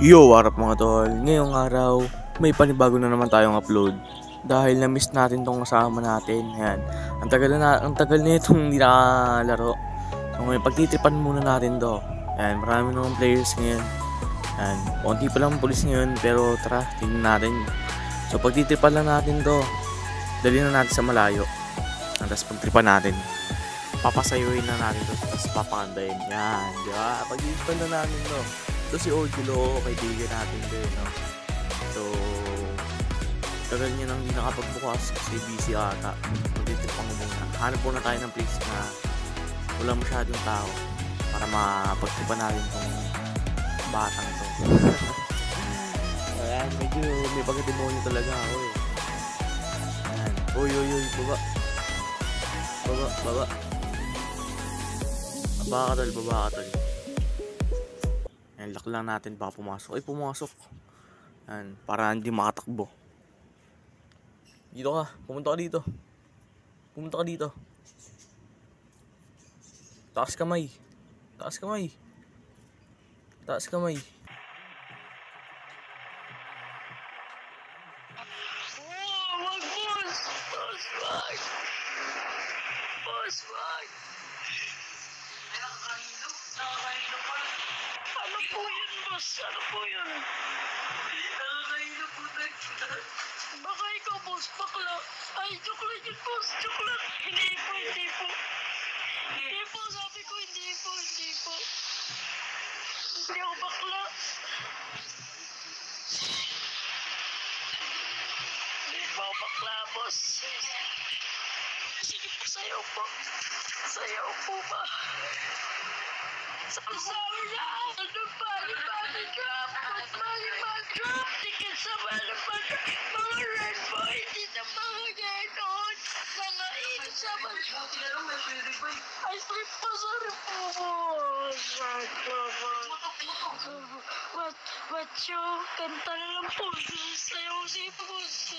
Yo, what up mga tol? Ngayong araw, may panibago na naman tayong upload. Dahil na-miss natin tong kasama natin. Ayan. Ang tagal na itong hindi nakalaro. So ngayon, pagtitipan muna natin to. Ayan, marami namang players ngayon. Ayan, konti pa lang pulis ngayon. Pero tara, tingnan natin. So pagtitipan lang natin to. Dali na natin sa malayo. Tapos pagtripan natin, papasayuin na natin to. Tapos papakandayin. Yan, di ba? Pagtitipan na natin to. Ito si Ojulo, kaibigan natin din, no? So, tagal niya nang hindi nakapagbukas kasi busy ata. Magtitip pa muna. Hanap muna tayo ng place na wala masyadong tao para mapagtipan natin itong batang ito. Ayan, medyo may pagkademonyo talaga ako eh. Ayan. Uy, baba. Baba. Baba ka tol. Ayan, lock lang natin baka pumasok. Ay, pumasok. Ayan, para hindi makatakbo. Dito ka. Pumunta ka dito. Taas kamay. Wag! Nakakaino pa. Ano po yun, boss? Ano po yun? Nakakaino po tayo. Baka ikaw, boss, bakla. Ay, joke lang yun, boss. Joke lang. Hindi po. Hindi po, sabi ko, hindi po. Hindi ako bakla. Hindi po ako bakla, boss. Sige po, sayaw po. Sayaw po ba? Sabi niya, ano ba? Bali drop. Ticket sa bali mga red boy. Hindi na mga ganon. Mga init sa bali. Ay, slip pa sa repo. What you? Kanta na lang po. Sayaw si boss.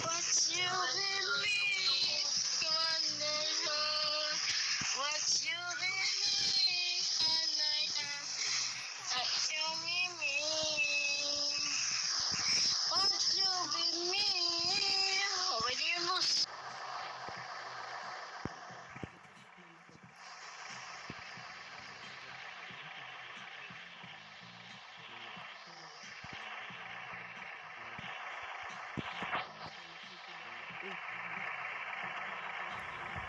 What's you in me? Come on, neighbor. What's you in me? What's you in me? What's you in me? Okay, di yun, boss.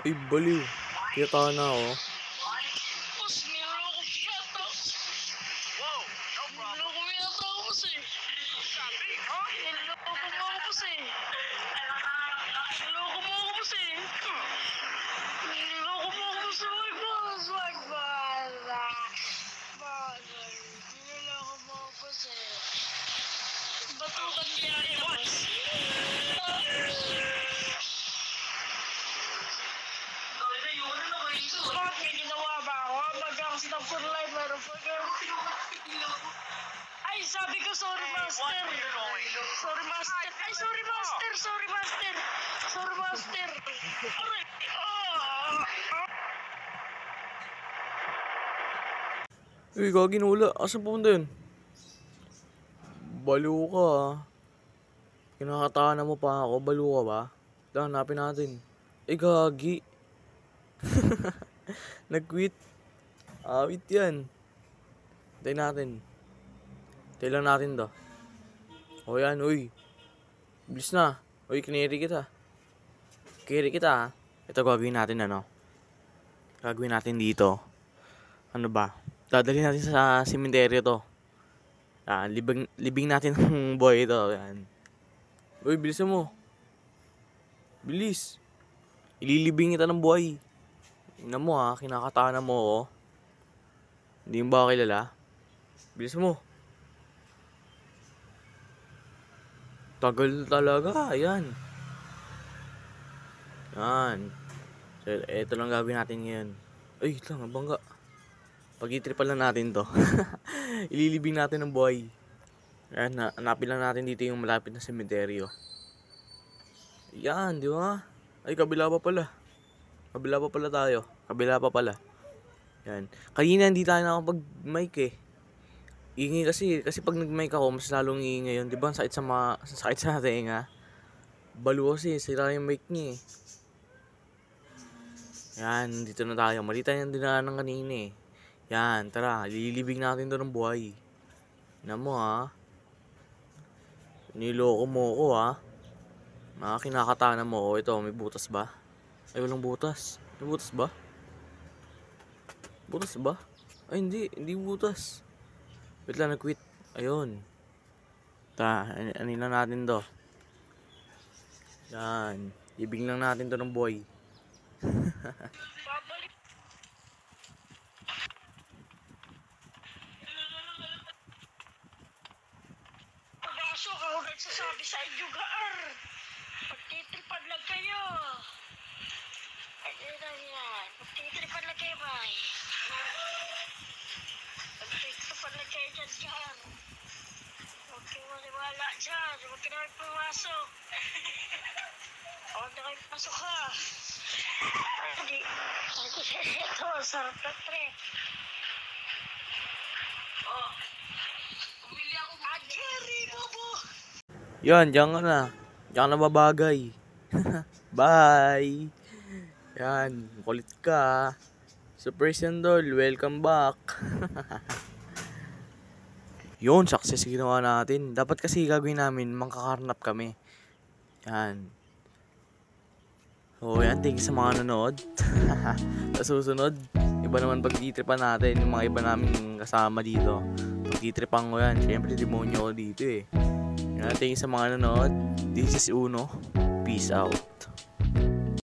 Ay, baliw. Kita na ako. Boss, meron akong shoutout. Wow, no problem. Niloko mo yata ako, boss eh. Sabi, ha? Niloko mo ako, boss eh. Wag, boss. Niloko mo ako, boss eh. Batukan niya rin, boss. Bakit may ginawa ba ako? Mag-stop ko live, meron pa girl. Ay, sabi ko, sorry master. Aray! Uy, gaginula. Asan pumunta yun? Baliw ka ah. Kinakatahanan mo pa ako. Baliw ka ba? Hanapin natin. Eh, gagi. Nag-quit. Awit yan. Tayo natin. Tayo lang natin to. O yan, uy. Bilis na. Uy, kiniri kita. Ito gagawin natin ano. Gagawin natin dito. Ano ba? Dadalhin natin sa sementeryo to. Libing natin ng boy ito. Yan. Uy, bilisan mo. Bilis. Ililibing kita ng buhay. Tingnan mo ha, kinakatahanan mo oh. Hindi mo ba kilala? Bilis mo. Tagal talaga, ayan. So, ito lang gagawin natin ngayon. Ay, ito lang, bangga. Pag-itripan lang natin to. Ililibing natin ng buhay. Ayan, hanapin lang natin dito yung malapit na sementeryo. Yan, di ba? Ay, kabila pa pala. Kabila pa pala tayo. Kabila pa pala. Yan. Kanina hindi tayo nakapag-mic eh. Ingay kasi pag nag-mic ako, mas lalong iingay yun. Di ba? Sakit sa tenga. Balo kasi, sira yung mic niya eh. Yan, dito na tayo. Mali tayo yung dinaanan kanina eh. Yan, tara. Lilibig natin doon ng buhay. Tignan mo ha. Niloko mo ko ha. Kinakatana mo. Ito, may butas ba? Ay, walang butas. May butas ba? Butas ba? Ay, hindi. Hindi butas. Wait lang, nag-quit. Ayun. Anin lang natin to. Yan. Ibig lang natin to ng boy. Babalik. Pumasok ako nagsasabi sa inyo, Gaar. Pagtitripan lang kayo. Ayun lang yan. Pagtitripan lang kayo, bay. Pagtitripan lang kayo dyan, Gaar. Huwag kayong maniwala dyan. Huwag ka naman pumasok. Huwag na kayo pasok ha. Ito, sarap na tre. Oh. Bumili ako ng Jerry, bobo. Yan, diyan ka na. Diyan ka na babagay. Bye! Yan, kulit ka. Super Sandol, welcome back. Yun, success ginawa natin. Dapat kasi gagawin namin, mangkakarnap kami. Yan. So, yan, thank you sa mga nanood. Sa susunod, iba naman pag-titripan natin, yung mga iba namin kasama dito. Pag-titripan ko yan, syempre demonyo ko dito eh. Yan, thank you sa mga nanood. This is Uno. Peace out.